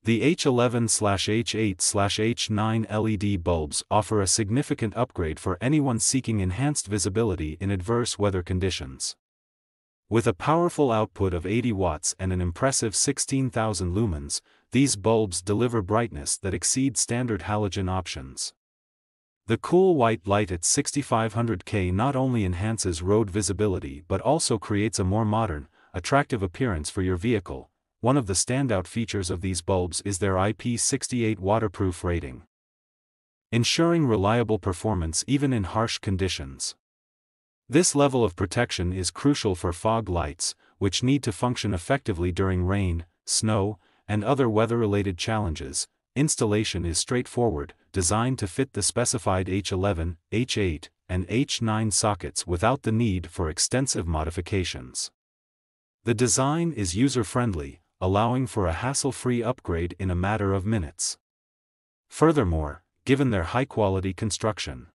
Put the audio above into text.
The H11/H8/H9 LED bulbs offer a significant upgrade for anyone seeking enhanced visibility in adverse weather conditions. With a powerful output of 80 watts and an impressive 16,000 lumens, these bulbs deliver brightness that exceeds standard halogen options. The cool white light at 6500K not only enhances road visibility but also creates a more modern, attractive appearance for your vehicle. One of the standout features of these bulbs is their IP68 waterproof rating, ensuring reliable performance even in harsh conditions. This level of protection is crucial for fog lights, which need to function effectively during rain, snow, and other weather-related challenges. Installation is straightforward, designed to fit the specified H11, H8, and H9 sockets without the need for extensive modifications. The design is user-friendly, allowing for a hassle-free upgrade in a matter of minutes. Furthermore, given their high-quality construction,